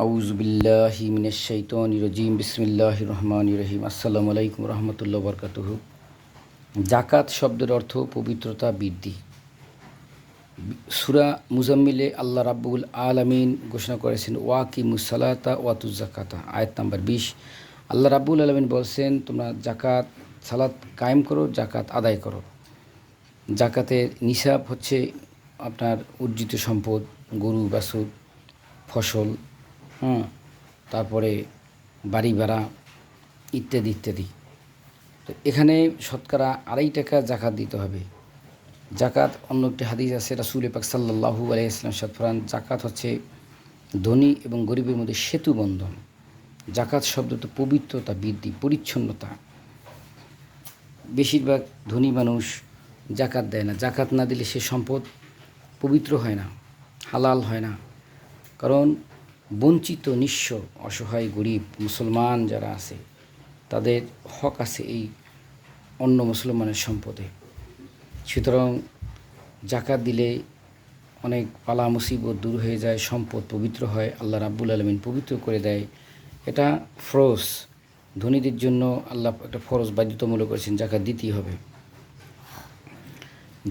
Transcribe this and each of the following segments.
আউযু বিল্লাহি মিনাশ শাইতানির রাজিম বিসমিল্লাহির রহমানির রহিম আসসালামু আলাইকুম রহমতুল্লাহ বরকাতুহু। জাকাত শব্দের অর্থ পবিত্রতা বৃদ্ধি। সূরা মুজাম্মিলে আল্লাহ রাব্বুল আলামিন ঘোষণা করেছেন ওয়াকিমুস সালাতা ওয়াতুজ যাকাতা, আয়াত নাম্বার 20। আল্লাহ রাব্বুল আলামিন বলছেন তোমরা জাকাত সালাত কায়েম করো, জাকাত আদায় করো। জাকাতের নিসাব হচ্ছে আপনার অর্জিত সম্পদ, গরু বাছুর, ফসল, তারপরে বাড়ি ভাড়া ইত্যাদি ইত্যাদি। তো এখানে শতকরা 2.5 টাকা জাকাত দিতে হবে। জাকাত, অন্য একটি হাদিস আছে, রাসূল পাক সাল্লাল্লাহু আলাইহি ওয়াসাল্লাম ইরশাদ ফরমান, জাকাত হচ্ছে ধনী এবং গরিবের মধ্যে সেতু বন্ধন। জাকাত শব্দটা পবিত্রতা বৃদ্ধি, পরিচ্ছন্নতা। বেশিরভাগ ধনী মানুষ জাকাত দেয় না। জাকাত না দিলে সে সম্পদ পবিত্র হয় না, হালাল হয় না। কারণ বঞ্চিত, নিঃস্ব, অসহায়, গরিব মুসলমান যারা আছে তাদের হক আছে এই অন্য মুসলমানের সম্পদে। সুতরাং জাকাত দিলে অনেক পালা মুসিবত দূর হয়ে যায়, সম্পদ পবিত্র হয়, আল্লাহ রাব্বুল আলামিন পবিত্র করে দেয়। এটা ফরজ, ধনীদের জন্য আল্লাহ একটা ফরজ বাধ্যতামূলক করেছেন, জাকাত দিতেই হবে।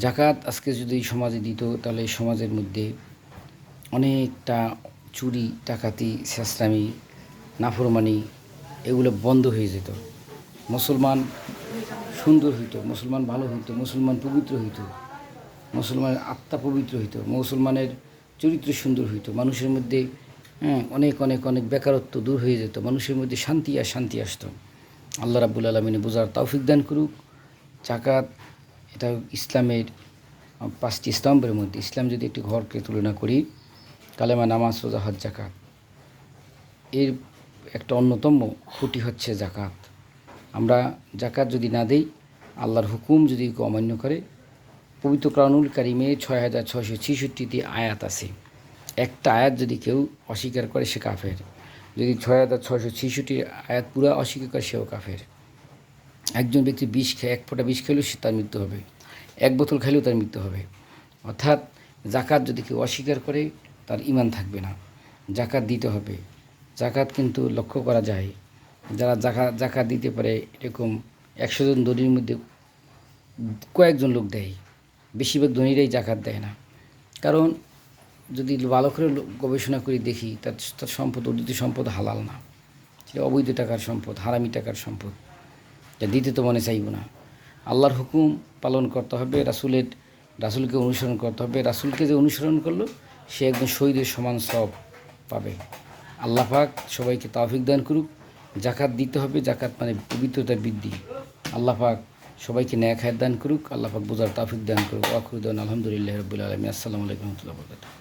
জাকাত আজকে যদি সমাজে দিত তাহলে সমাজের মধ্যে অনেকটা চুরি, ডাকাতি, ছেঁচড়ামি, নাফরমানি এগুলো বন্ধ হয়ে যেত। মুসলমান সুন্দর হইতো, মুসলমান ভালো হইতো, মুসলমান পবিত্র হইতো, মুসলমানের আত্মা পবিত্র হইতো, মুসলমানের চরিত্র সুন্দর হইতো, মানুষের মধ্যে অনেক অনেক অনেক বেকারত্ব দূর হয়ে যেত, মানুষের মধ্যে শান্তি আর শান্তি আসতো। আল্লাহ রাব্বুল আলামিন বোঝার তৌফিক দান করুক। জাকাত এটা ইসলামের 5টি স্তম্ভের মধ্যে। ইসলাম যদি একটি ঘরকে তুলনা করি, কালেমা, নামাজ, রোজা, হজ, জাকাত, এর একটা অন্যতম খুঁটি হচ্ছে জাকাত। আমরা জাকাত যদি না দেই, আল্লাহর হুকুম যদি কেউ অমান্য করে, পবিত্র কোরআনুল কারিমে 6666টি আয়াত আছে। একটা আয়াত যদি কেউ অস্বীকার করে সে কাফের। যদি 6666টি আয়াত পুরো অস্বীকার করে সেও কাফের। একজন ব্যক্তি বিষ খেয়ে, 1 ফোঁটা বিষ খেলেও সে তার মৃত্যু হবে, 1 বোতল খেলেও তার মৃত্যু হবে। অর্থাৎ জাকাত যদি কেউ অস্বীকার করে তার ঈমান থাকবে না। জাকাত দিতে হবে। জাকাত কিন্তু লক্ষ্য করা যায়, যারা জাকাত দিতে পারে এরকম 100 জন ধনীর মধ্যে কয়েকজন লোক দেয়। বেশিরভাগ ধনীরাই জাকাত দেয় না। কারণ যদি ভালো করে গবেষণা করে দেখি, তার সম্পদ, অর্জিত সম্পদ হালাল না, সেটা অবৈধ টাকার সম্পদ, হারামি টাকার সম্পদ, যা দিতে তো মনে চাইব না। আল্লাহর হুকুম পালন করতে হবে, রাসূলকে অনুসরণ করতে হবে। রাসূলকে যে অনুসরণ করলো সে একজন শহীদের সমান সওয়াব পাবে। আল্লাহ পাক সবাইকে তৌফিক দান করুক। জাকাত দিতে হবে, জাকাত মানে পবিত্রতা বৃদ্ধি। আল্লাহ পাক সবাইকে নেক হায়াত দান করুক। আল্লাহ পাক বোঝার তৌফিক দান করুক। ওয়া আখিরু দাওয়ানা আলহামদুলিল্লাহি রাব্বিল আলামিন। আসসালামু আলাইকুম ওয়া রাহমাতুল্লাহি ওয়া বারাকাতুহু।